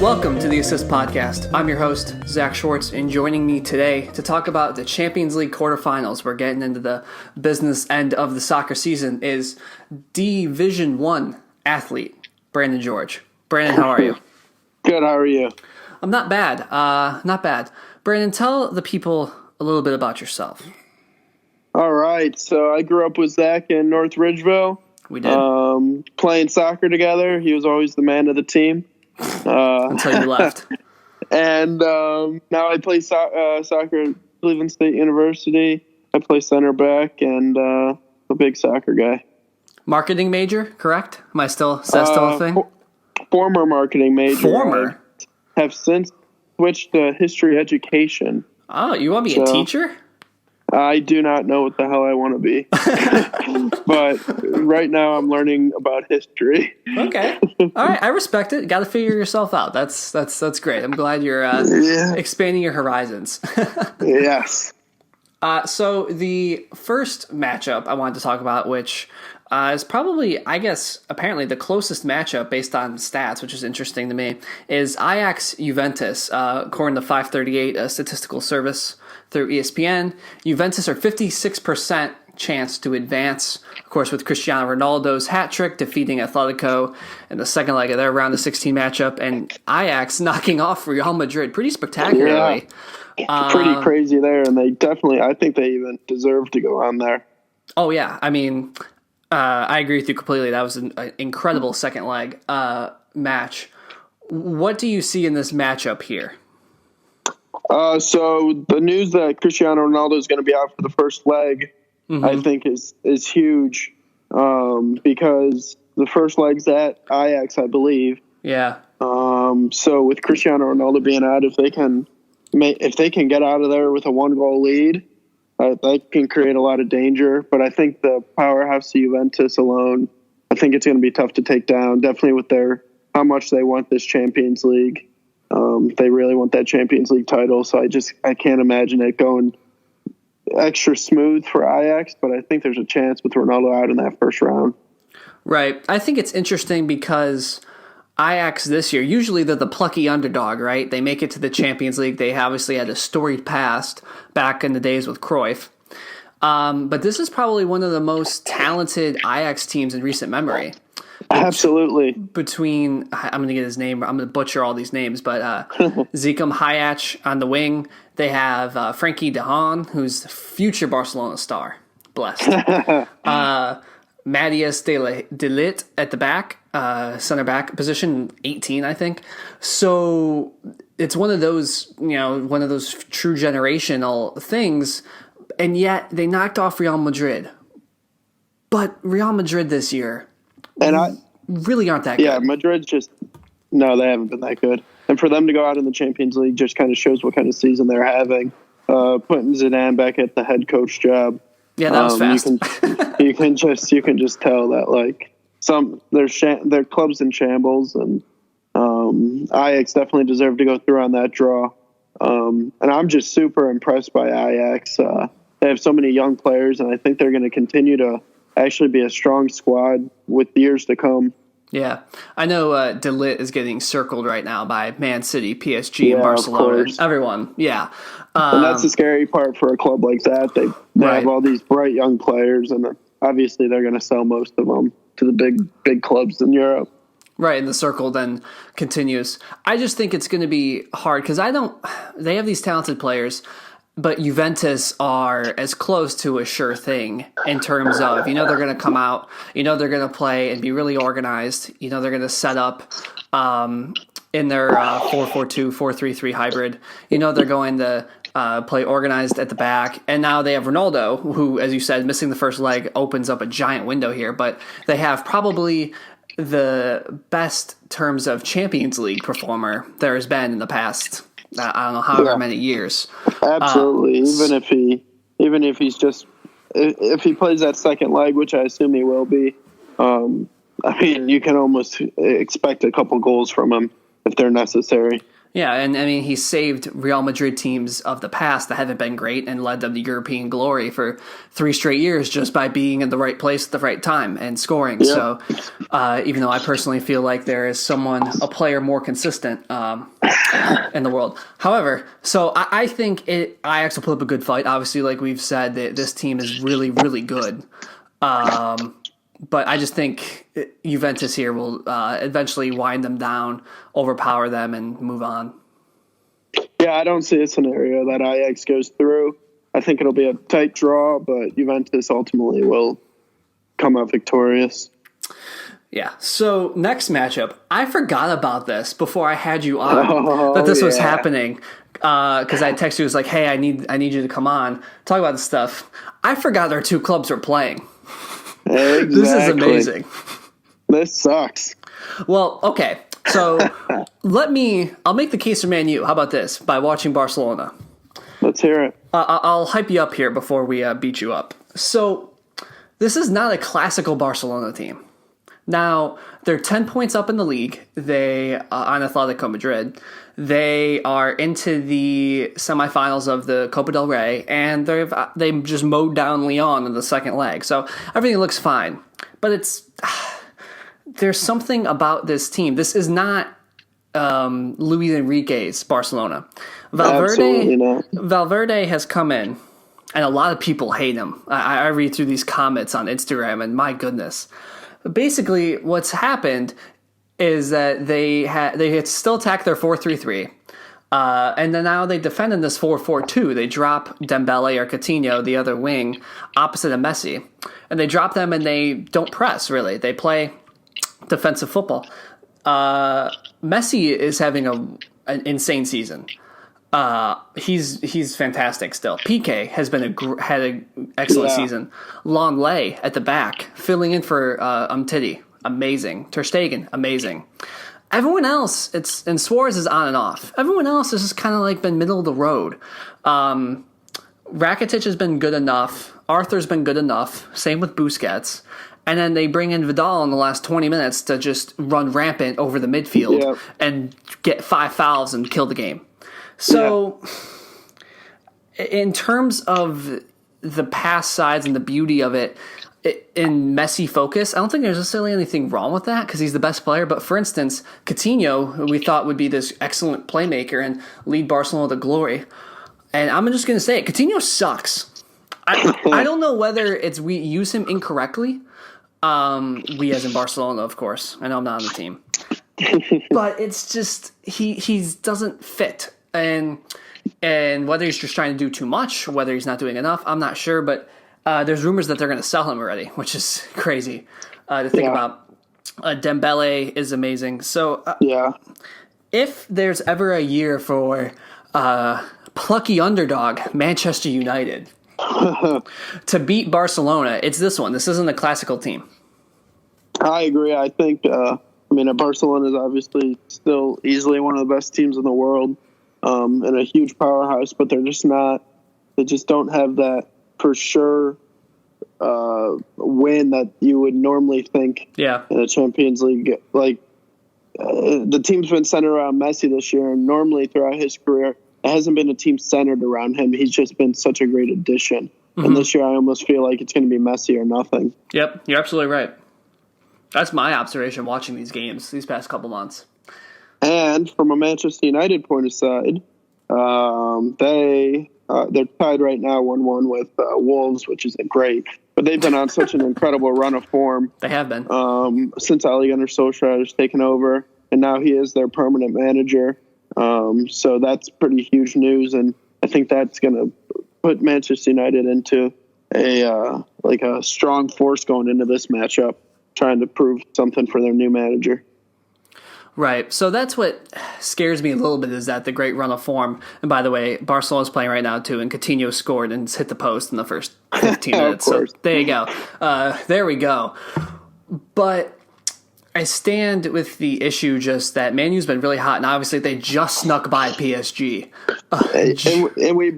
Welcome to the Assist Podcast. I'm your host, Zach Schwartz, and joining me today to talk about the Champions League quarterfinals, we're getting into the business end of the soccer season, is Division 1 athlete, Brandon George. Brandon, how are you? Good, how are you? I'm not bad. Not bad. Brandon, tell the people a little bit about yourself. All right, so I grew up with Zach in North Ridgeville. We did. Playing soccer together. He was always the man of the team. Until you left. And now I play soccer at Cleveland State University. I play center back and a big soccer guy. Marketing major, correct? Am I still, is that still a thing? Former marketing major. Former? I have since switched to history education. Oh, you want to be a teacher? I do not know what the hell I want to be. But right now I'm learning about history. Okay. All right. I respect it. Got to figure yourself out. That's great. I'm glad you're expanding your horizons. Yes. So the first matchup I wanted to talk about, which is probably, I guess, apparently the closest matchup based on stats, which is interesting to me, is Ajax-Juventus. According to 538, a statistical service through ESPN, Juventus are 56% chance to advance, of course, with Cristiano Ronaldo's hat trick defeating Atletico in the second leg of their round of 16 matchup, and Ajax knocking off Real Madrid pretty spectacularly. Yeah. Pretty crazy there, and they definitely, I think they even deserve to go on there. Oh, yeah. I mean, I agree with you completely. That was an incredible second leg match. What do you see in this matchup here? So the news that Cristiano Ronaldo is going to be out for the first leg, I think is huge, because the first leg's at Ajax, I believe. Yeah. So with Cristiano Ronaldo being out, if they can get out of there with a 1-goal lead, that can create a lot of danger. But I think the powerhouse of Juventus alone, I think it's going to be tough to take down. Definitely with how much they want this Champions League. They really want that Champions League title, so I can't imagine it going extra smooth for Ajax, but I think there's a chance with Ronaldo out in that first round. Right. I think it's interesting because Ajax this year, usually they're the plucky underdog, right? They make it to the Champions League. They obviously had a storied past back in the days with Cruyff. But this is probably one of the most talented Ajax teams in recent memory. Absolutely. Between, I'm going to get his name, I'm going to butcher all these names, but Zikum Hayac on the wing. They have Frankie de Haan, who's the future Barcelona star. Blessed. Matthias de Ligt at the back, center back position, 18, I think. So it's one of those, one of those true generational things, and yet they knocked off Real Madrid. But Real Madrid this year really aren't that good. Yeah, Madrid's they haven't been that good. And for them to go out in the Champions League just kind of shows what kind of season they're having. Putting Zidane back at the head coach job. Yeah, that was fast. You can just tell that their club's in shambles, and Ajax definitely deserved to go through on that draw. And I'm just super impressed by Ajax. They have so many young players, and I think they're going to continue to actually be a strong squad with years to come. Yeah. I know De Ligt is getting circled right now by Man City, PSG, and Barcelona. Everyone. Yeah. And that's the scary part for a club like that. They have all these bright young players, and obviously they're going to sell most of them to the big clubs in Europe. Right, and the circle then continues. I just think it's going to be hard because they have these talented players, but Juventus are as close to a sure thing in terms of, they're going to come out, they're going to play and be really organized. They're going to set up in their 4-4-2, 4-3-3 hybrid. They're going to play organized at the back. And now they have Ronaldo, who, as you said, missing the first leg opens up a giant window here. But they have probably the best terms of Champions League performer there has been in the past, I don't know, however many years. Absolutely. Even if he plays that second leg, which I assume he will be, you can almost expect a couple goals from him if they're necessary. Yeah, and I mean, he saved Real Madrid teams of the past that haven't been great and led them to European glory for 3 straight years just by being in the right place at the right time and scoring. Yep. So, even though I personally feel like there is a player more consistent in the world. However, so I think Ajax will put up a good fight. Obviously, like we've said, this team is really, really good. But I just think Juventus here will eventually wind them down, overpower them, and move on. Yeah, I don't see a scenario that Ajax goes through. I think it'll be a tight draw, but Juventus ultimately will come out victorious. Yeah. So next matchup, I forgot about this before I had you on that this was happening because I texted you, was like, "Hey, I need you to come on, talk about this stuff." I forgot our two clubs were playing. Exactly. This is amazing. This sucks. Well, okay. So I'll make the case for Man U. How about this? By watching Barcelona. Let's hear it. I'll hype you up here before we beat you up. So this is not a classical Barcelona team. Now, they're 10 points up in the league. They on Atletico Madrid. They are into the semifinals of the Copa del Rey, and they just mowed down Lyon in the second leg. So everything looks fine. But there's something about this team. This is not Luis Enrique's Barcelona. Absolutely not. Valverde has come in, and a lot of people hate him. I read through these comments on Instagram, and my goodness. Basically, what's happened is that they had still attacked their 4-3-3, and then now they defend in this 4-4-2. They drop Dembele or Coutinho, the other wing, opposite of Messi, and they drop them and they don't press really. They play defensive football. Messi is having an insane season. He's fantastic still. PK has been had an excellent season. Longley at the back, filling in for Umtiti, amazing. Ter Stegen, amazing. Everyone else, and Suarez is on and off. Everyone else has just kind of like been middle of the road. Rakitic has been good enough. Arthur's been good enough. Same with Busquets. And then they bring in Vidal in the last 20 minutes to just run rampant over the midfield and get 5 fouls and kill the game. So, in terms of the pass sides and the beauty of it, in Messi focus, I don't think there's necessarily anything wrong with that because he's the best player. But for instance, Coutinho, who we thought would be this excellent playmaker and lead Barcelona to glory, and I'm just going to say it, Coutinho sucks. I don't know whether we use him incorrectly. We as in Barcelona, of course. I know I'm not on the team. But it's just, he doesn't fit. And whether he's just trying to do too much, whether he's not doing enough, I'm not sure. But there's rumors that they're going to sell him already, which is crazy to think about. Dembele is amazing. So if there's ever a year for plucky underdog Manchester United to beat Barcelona, it's this one. This isn't a classical team. I agree. I think, Barcelona is obviously still easily one of the best teams in the world. And a huge powerhouse, but they just don't have that for sure win that you would normally think in a Champions League. Like the team's been centered around Messi this year, and normally throughout his career, it hasn't been a team centered around him. He's just been such a great addition. Mm-hmm. And this year, I almost feel like it's going to be Messi or nothing. Yep, you're absolutely right. That's my observation watching these games these past couple months. And from a Manchester United point of side, they're tied right now 1-1 with Wolves, which isn't great. But they've been on such an incredible run of form. They have been. Since Ole Gunnar Solskjaer has taken over, and now he is their permanent manager. So that's pretty huge news, and I think that's going to put Manchester United into a strong force going into this matchup, trying to prove something for their new manager. Right. So that's what scares me a little bit, is that the great run of form. And by the way, Barcelona's playing right now too, and Coutinho scored and hit the post in the first 15 minutes. So there you go. There we go. But I stand with the issue just that Man U's been really hot, and obviously they just snuck by PSG. And we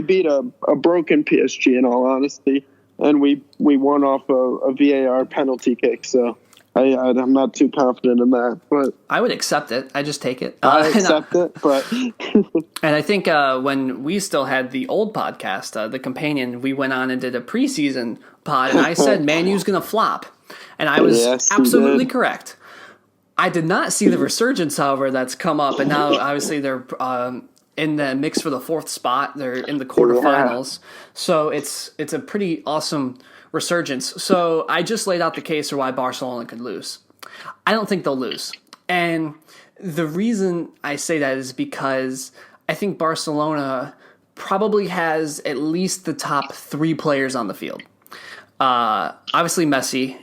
beat a broken PSG, in all honesty, and we won off a VAR penalty kick. So I'm not too confident in that, but I would accept it. I just take it. I accept it. But and I think when we still had the old podcast, the companion, we went on and did a preseason pod, and I said Man U's going to flop, and I was absolutely correct. I did not see the resurgence, however, that's come up, and now obviously they're in the mix for the 4th spot. They're in the quarterfinals, so it's a pretty awesome resurgence. So I just laid out the case for why Barcelona could lose. I don't think they'll lose, and the reason I say that is because I think Barcelona probably has at least the top 3 players on the field. Obviously Messi.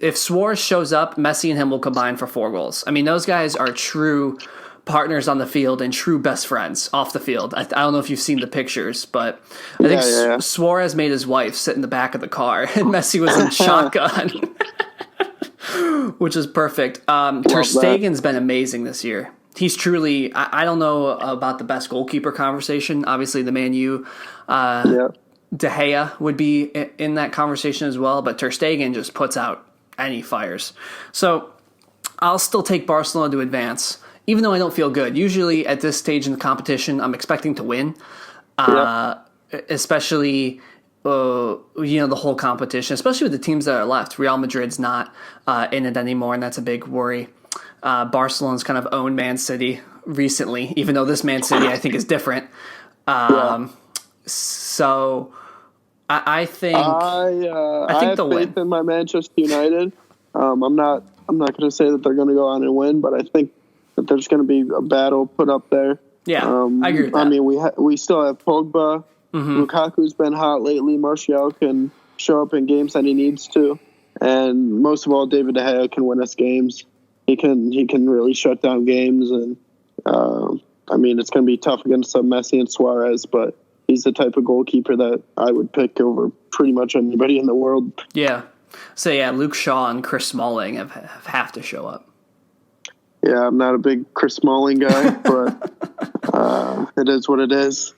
If Suarez shows up, Messi and him will combine for 4 goals. I mean, those guys are true partners on the field and true best friends off the field. I don't know if you've seen the pictures, but I think Suarez made his wife sit in the back of the car, and Messi was in shotgun, which is perfect. Ter Stegen's been amazing this year. He's truly, I don't know about the best goalkeeper conversation. Obviously, the Man U, De Gea would be in that conversation as well, but Ter Stegen just puts out any fires. So I'll still take Barcelona to advance, even though I don't feel good. Usually at this stage in the competition, I'm expecting to win, especially the whole competition, especially with the teams that are left. Real Madrid's not in it anymore, and that's a big worry. Barcelona's kind of owned Man City recently, even though this Man City I think is different. So I think I think they'll win. I have faith in my Manchester United. I'm not going to say that they're going to go on and win, but I think that there's going to be a battle put up there. Yeah, I agree with that. I mean, we still have Pogba. Lukaku's been hot lately. Martial can show up in games that he needs to, and most of all, David De Gea can win us games. He can really shut down games, and I mean, it's going to be tough against Messi and Suarez, but he's the type of goalkeeper that I would pick over pretty much anybody in the world. Yeah. So, Luke Shaw and Chris Smalling have to show up. Yeah, I'm not a big Chris Smalling guy, but it is what it is.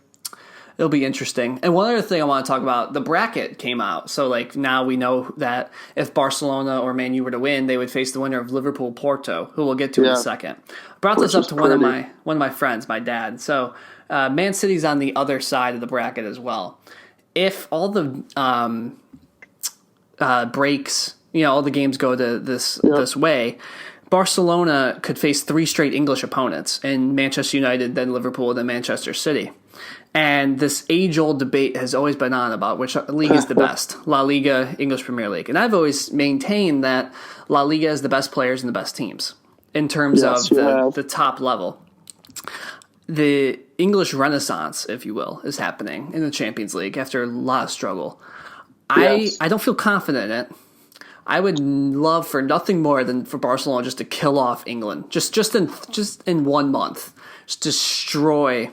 It'll be interesting. And one other thing I want to talk about, the bracket came out. So, now we know that if Barcelona or Man U were to win, they would face the winner of Liverpool-Porto, who we'll get to in a second. I brought this up to one of my friends, my dad. So, Man City's on the other side of the bracket as well. If all the breaks, all the games go to this way, Barcelona could face 3 straight English opponents in Manchester United, then Liverpool, then Manchester City. And this age-old debate has always been on about which league is the best, La Liga, English Premier League. And I've always maintained that La Liga is the best players and the best teams in terms of the top level. The English Renaissance, if you will, is happening in the Champions League after a lot of struggle. I don't feel confident in it. I would love for nothing more than for Barcelona just to kill off England, just in 1 month, just destroy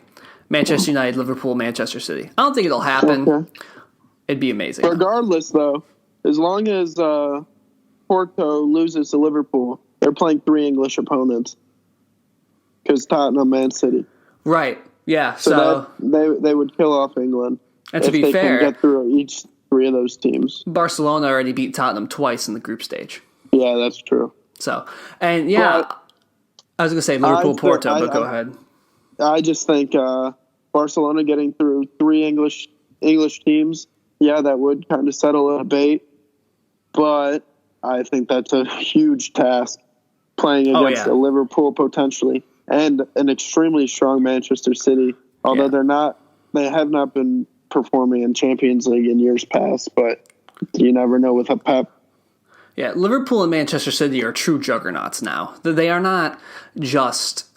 Manchester United, Liverpool, Manchester City. I don't think it'll happen. Okay. It'd be amazing. Regardless, though, as long as Porto loses to Liverpool, they're playing 3 English opponents because Tottenham, Man City. Right. Yeah. So they would kill off England. And to be fair, can get through each 3 of those teams. Barcelona already beat Tottenham twice in the group stage. Yeah, that's true. So, and I was going to say Liverpool-Porto, but go ahead. I just think Barcelona getting through 3 English teams, that would kind of settle a debate. But I think that's a huge task playing against a Liverpool potentially and an extremely strong Manchester City. Although they have not been performing in Champions League in years past, but you never know with a Pep. Yeah, Liverpool and Manchester City are true juggernauts now. They are not just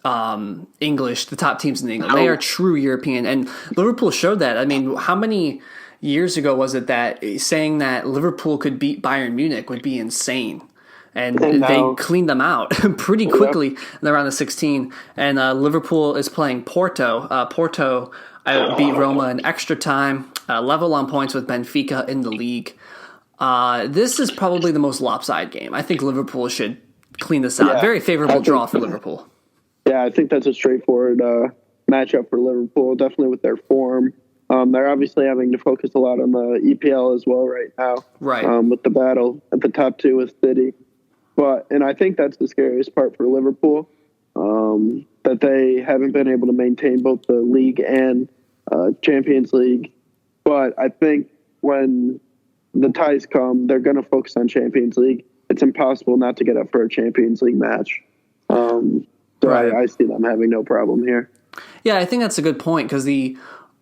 English, the top teams in England. They are true European, and Liverpool showed that. I mean, how many years ago was it that saying that Liverpool could beat Bayern Munich would be insane? And they cleaned them out pretty quickly in the round of 16. And Liverpool is playing Porto. Porto beat Roma in extra time, level on points with Benfica in the league. This is probably the most lopsided game. I think Liverpool should clean this out. Yeah, very favorable draw for Liverpool. Yeah, I think that's a straightforward matchup for Liverpool, definitely with their form. They're obviously having to focus a lot on the EPL as well right now. Right. With the battle at the top 2 with City. And I think that's the scariest part for Liverpool, that they haven't been able to maintain both the league and Champions League. But I think when the ties come, they're going to focus on Champions League. It's impossible not to get up for a Champions League match. Right. I see them having no problem here. Yeah, I think that's a good point because the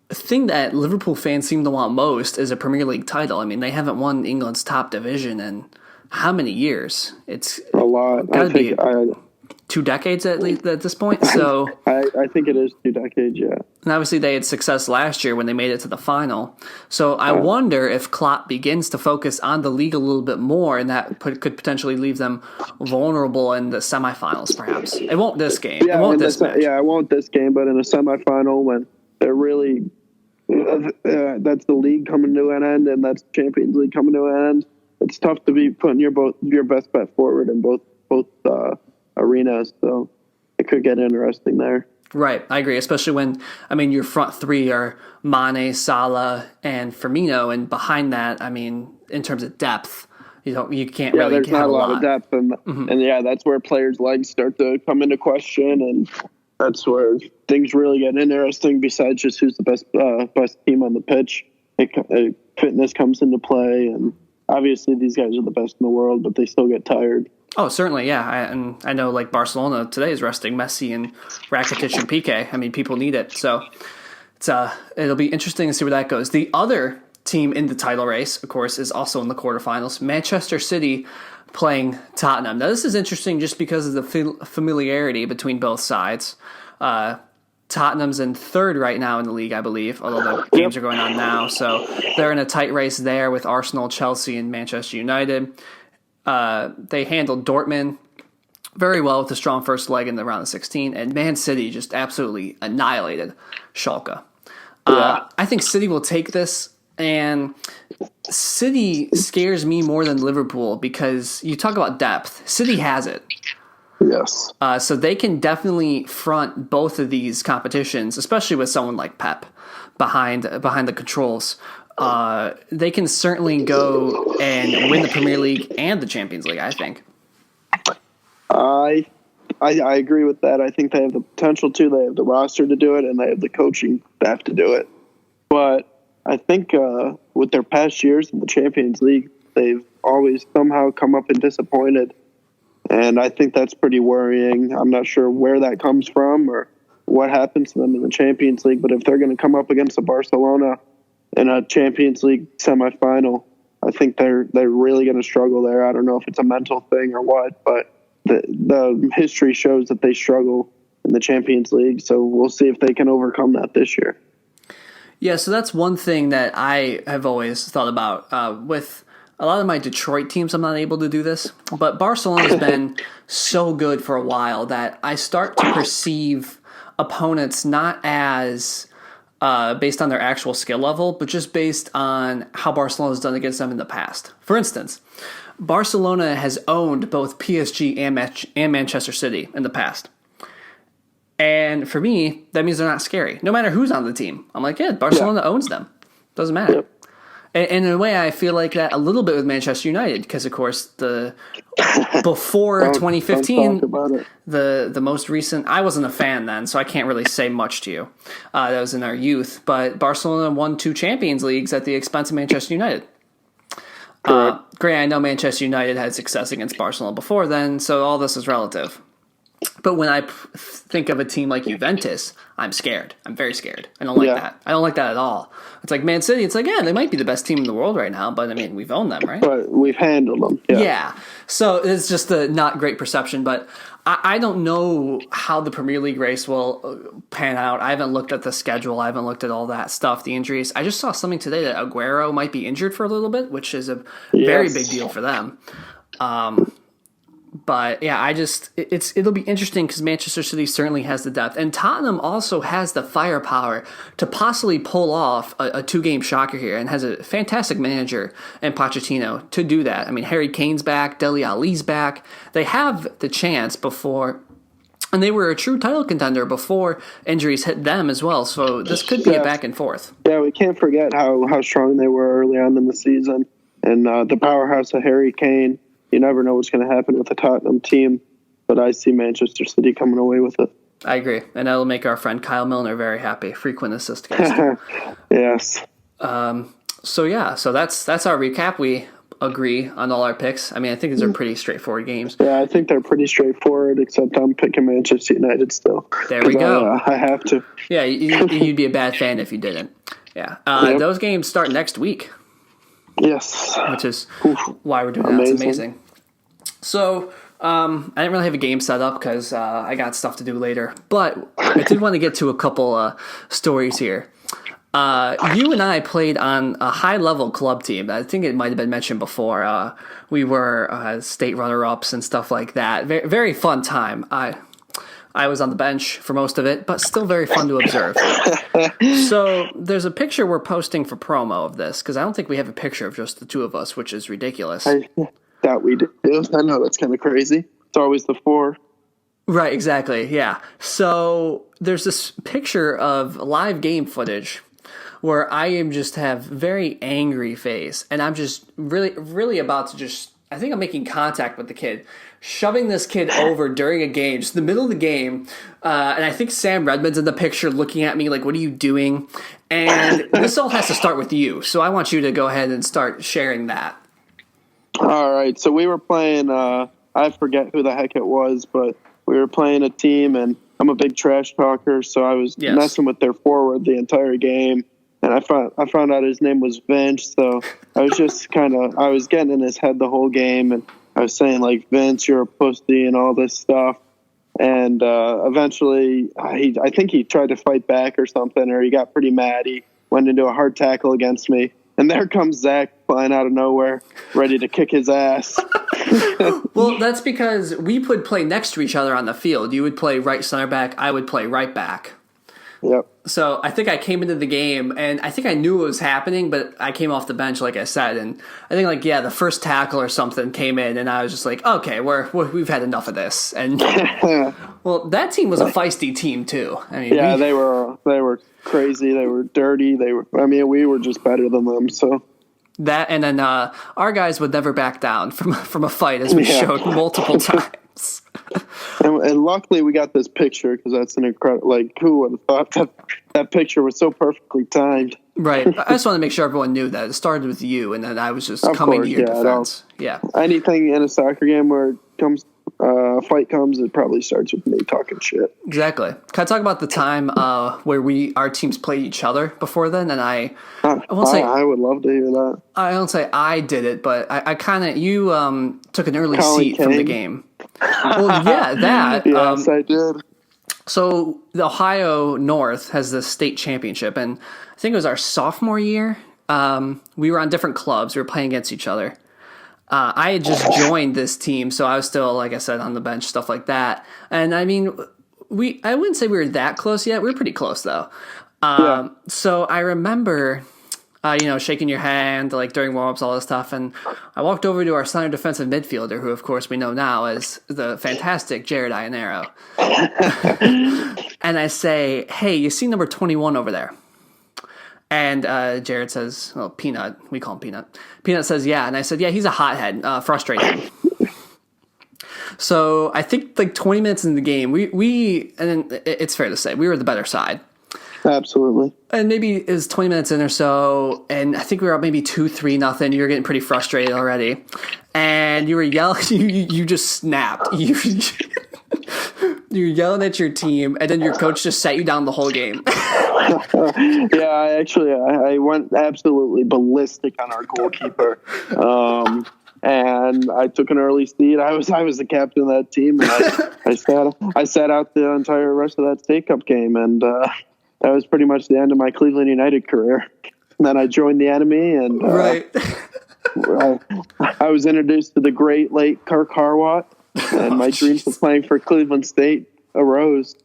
thing that Liverpool fans seem to want most is a Premier League title. I mean, they haven't won England's top division in how many years? It's a lot. Got to be 2 decades at least at this point. So I think it is 2 decades, yeah. And obviously they had success last year when they made it to the final. So I wonder if Klopp begins to focus on the league a little bit more, and that could potentially leave them vulnerable in the semifinals, perhaps. It won't this game. Yeah, it won't this match. Yeah, it won't this game, but in a semifinal when they're really that's the league coming to an end and that's Champions League coming to an end. It's tough to be putting your best bet forward in both arenas, so it could get interesting there. Right, I agree, especially when, I mean, your front three are Mane, Salah, and Firmino, and behind that, I mean, in terms of depth, you can't really there's have not a lot of depth, and that's where players' legs start to come into question, and that's where things really get interesting. Besides just who's the best team on the pitch, fitness comes into play, and obviously these guys are the best in the world, but they still get tired. Oh, certainly, yeah. And I know, like, Barcelona today is resting Messi and Rakitic and Piqué. I mean, people need it. So it'll be interesting to see where that goes. The other team in the title race, of course, is also in the quarterfinals. Manchester City playing Tottenham. Now, this is interesting just because of the familiarity between both sides. Tottenham's in third right now in the league, I believe, although the games are going on now. So they're in a tight race there with Arsenal, Chelsea, and Manchester United. They handled Dortmund very well with a strong first leg in the round of 16, and Man City just absolutely annihilated Schalke. I think City will take this, and City scares me more than Liverpool because you talk about depth. City has it. Yes. So they can definitely front both of these competitions, especially with someone like Pep behind the controls. They can certainly go and win the Premier League and the Champions League, I think. I agree with that. I think they have the potential to. They have the roster to do it, and they have the coaching staff to do it. But I think with their past years in the Champions League, they've always somehow come up and disappointed. And I think that's pretty worrying. I'm not sure where that comes from or what happens to them in the Champions League. But if they're going to come up against a Barcelona in a Champions League semifinal, I think they're really going to struggle there. I don't know if it's a mental thing or what, but the history shows that they struggle in the Champions League. So we'll see if they can overcome that this year. Yeah, so that's one thing that I have always thought about. With a lot of my Detroit teams, I'm not able to do this, but Barcelona's been so good for a while that I start to perceive opponents not as based on their actual skill level, but just based on how Barcelona's done against them in the past. For instance, Barcelona has owned both PSG and Manchester City in the past. And for me, that means they're not scary. No matter who's on the team. I'm like, yeah, Barcelona owns them. Doesn't matter. Yep. And in a way, I feel like that a little bit with Manchester United because, of course, before 2015, the most recent, I wasn't a fan then, so I can't really say much to you. That was in our youth. But Barcelona won 2 Champions Leagues at the expense of Manchester United. Great, I know Manchester United had success against Barcelona before then, so all this is relative. But when I think of a team like Juventus, I'm scared. I'm very scared. I don't like that. I don't like that at all. It's like Man City. It's like, yeah, they might be the best team in the world right now, but I mean, we've owned them, right? But we've handled them. Yeah. So it's just a not great perception, but I don't know how the Premier League race will pan out. I haven't looked at the schedule. I haven't looked at all that stuff, the injuries. I just saw something today that Aguero might be injured for a little bit, which is a very big deal for them. But yeah, it'll be interesting because Manchester City certainly has the depth, and Tottenham also has the firepower to possibly pull off a 2-game shocker here, and has a fantastic manager in Pochettino to do that. I mean, Harry Kane's back, Dele Alli's back. They have the chance before, and they were a true title contender before injuries hit them as well. So this could be a back and forth. Yeah, we can't forget how strong they were early on in the season, and the powerhouse of Harry Kane. you never know what's going to happen with the Tottenham team. But I see Manchester City coming away with it. I agree, and that'll make our friend Kyle Milner very happy. Frequent assist guest. Yes. So that's our recap. We agree on all our picks. I mean, I think these are pretty straightforward games. Yeah, I think they're pretty straightforward, except I'm picking Manchester United still. There we go. I have to. Yeah, you'd be a bad fan if you didn't. Yeah. Those games start next week. Yes. Which is why we're doing that. It's amazing. So, I didn't really have a game set up because I got stuff to do later. But I did want to get to a couple stories here. You and I played on a high-level club team. I think it might have been mentioned before. We were state runner-ups and stuff like that. Very, very fun time. I was on the bench for most of it, but still very fun to observe. So there's a picture we're posting for promo of this, because I don't think we have a picture of just the two of us, which is ridiculous. I doubt we do. I know, that's kind of crazy. It's always the four. Right, exactly, yeah. So there's this picture of live game footage where I am just have very angry face, and I'm just really, really about to just, I think I'm making contact with the kid, shoving this kid over during a game, just in the middle of the game, and I think Sam Redmond's in the picture looking at me like, what are you doing? And this all has to start with you, so I want you to go ahead and start sharing that. All right, so we were playing, I forget who the heck it was, but we were playing a team, and I'm a big trash talker, so I was messing with their forward the entire game. And I found out his name was Vince, so I was just I was getting in his head the whole game, and I was saying, like, Vince, you're a pussy and all this stuff. And eventually, I think he tried to fight back or something, or he got pretty mad. He went into a hard tackle against me. And there comes Zach flying out of nowhere, ready to kick his ass. Well, that's because we would play next to each other on the field. You would play right center back, I would play right back. Yep. So I think I came into the game, and I think I knew what was happening, but I came off the bench, like I said, and I think, the first tackle or something came in, and I was just like, okay, we've had enough of this. And well, that team was a feisty team too. I mean, yeah, they were crazy, they were dirty, we were just better than them. So that, and then our guys would never back down from a fight, as we showed multiple times. And luckily we got this picture, because that's an incredible, who would have thought that picture was so perfectly timed. Right. I just want to make sure everyone knew that it started with you, and then I was just coming to your defense. Yeah. Anything in a soccer game where a fight comes, it probably starts with me talking shit. Exactly. Can I talk about the time where our teams played each other before then? And I would love to hear that. I don't say I did it, but I kind of, you took an early seat from the game. Well, yeah, that. Yes, I did. So the Ohio North has the state championship, and I think it was our sophomore year. We were on different clubs. We were playing against each other. I had just joined this team, so I was still, like I said, on the bench, stuff like that. And I mean, I wouldn't say we were that close yet. We were pretty close, though. So I remember, shaking your hand, during warm-ups, all this stuff. And I walked over to our center defensive midfielder, who, of course, we know now as the fantastic Jared Ionero. And I say, hey, you see number 21 over there? And Jared says, well, Peanut, we call him Peanut. Peanut says, yeah. And I said, yeah, he's a hothead, frustrating. So I think 20 minutes into the game, and it's fair to say, we were the better side. Absolutely. And maybe it was 20 minutes in or so, and I think we were up maybe 2-3-0. You were getting pretty frustrated already. And you were yelling, you just snapped. You were yelling at your team, and then your coach just sat you down the whole game. Yeah, I went absolutely ballistic on our goalkeeper, and I took an early seat. I was the captain of that team, and I sat out the entire rest of that State Cup game, and that was pretty much the end of my Cleveland United career. And then I joined the enemy, and right. I was introduced to the great late Kirk Harwatt, and my dreams of playing for Cleveland State arose.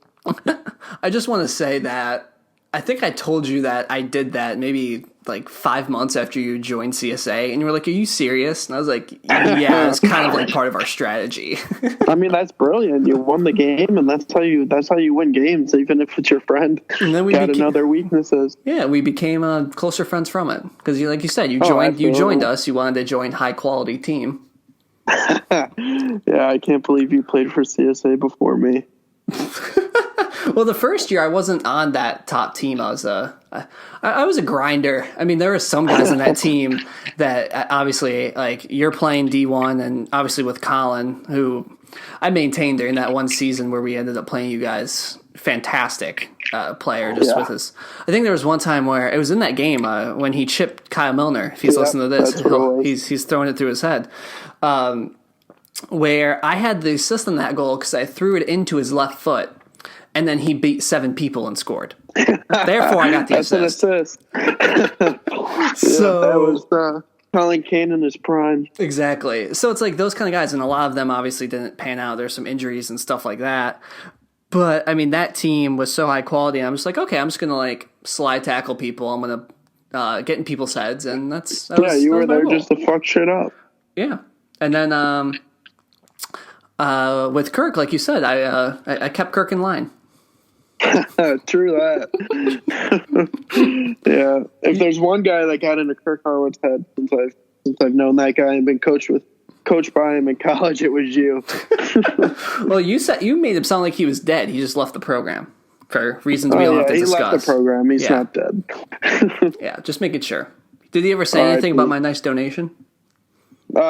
I just want to say that I think I told you that I did that maybe 5 months after you joined CSA, and you were like, are you serious? And I was like, yeah, it's kind of part of our strategy. I mean, that's brilliant. You won the game, and that's how you win games, even if it's your friend. And then we got to know their weaknesses. Yeah, we became closer friends from it. Because like you said, you joined us, you wanted to join high quality team. Yeah, I can't believe you played for CSA before me. Well, the first year I wasn't on that top team. I was a grinder. I mean, there were some guys on that team that obviously, like, you're playing D1, and obviously with Colin, who I maintained during that one season where we ended up playing you guys. Fantastic player, just with his. I think there was one time where it was in that game when he chipped Kyle Milner. If he's listening to this, he's throwing it through his head. Where I had the assist on that goal because I threw it into his left foot, and then he beat 7 people and scored. Therefore, I got the assist. An assist. So that was Colin Kane in his prime. Exactly. So it's like those kind of guys, and a lot of them obviously didn't pan out. There's some injuries and stuff like that. But I mean, that team was so high quality. I'm just like, okay, I'm just gonna like slide tackle people. I'm gonna get in people's heads, and you were there just to fuck shit up. Yeah, and then with Kirk, like you said, I kept Kirk in line. True that. Yeah, if there's one guy that got into Kirk Harwood's head since I've known that guy and been coached by him in college, it was you. Well, you made him sound like he was dead. He just left the program for reasons we don't have to discuss. He left the program. He's not dead. Yeah, just making sure. Did he ever say anything about my nice donation?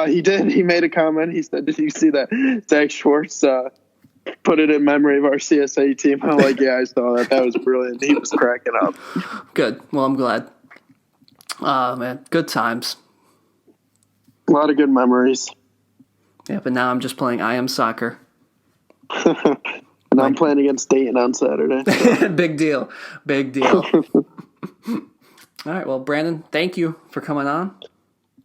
He did. He made a comment. He said, "Did you see that Zach Schwartz put it in memory of our CSA team?" I'm like, "Yeah, I saw that. That was brilliant." He was cracking up. Good. Well, I'm glad. Man, good times. A lot of good memories. Yeah, but now I'm just playing I Am Soccer. And I'm playing against Dayton on Saturday. So. Big deal. All right, well, Brandon, thank you for coming on.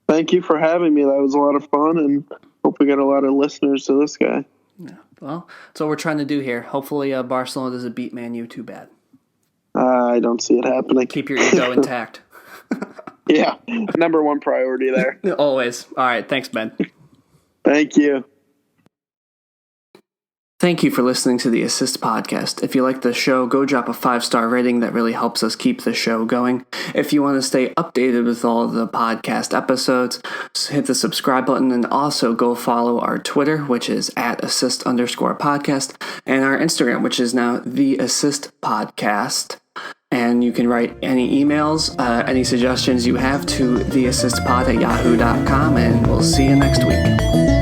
Thank you for having me. That was a lot of fun, and hope we get a lot of listeners to this guy. Yeah, well, that's what we're trying to do here. Hopefully Barcelona doesn't beat Man U too bad. I don't see it happening. Keep your ego intact. Yeah, number one priority there. Always. All right, thanks, Ben. Thank you. Thank you for listening to the Assist Podcast. If you like the show, go drop a 5-star rating. That really helps us keep the show going. If you want to stay updated with all of the podcast episodes, hit the subscribe button, and also go follow our Twitter, which is @assist_podcast, and our Instagram, which is now the Assist Podcast. And you can write any emails, any suggestions you have to theassistpod@yahoo.com, and we'll see you next week.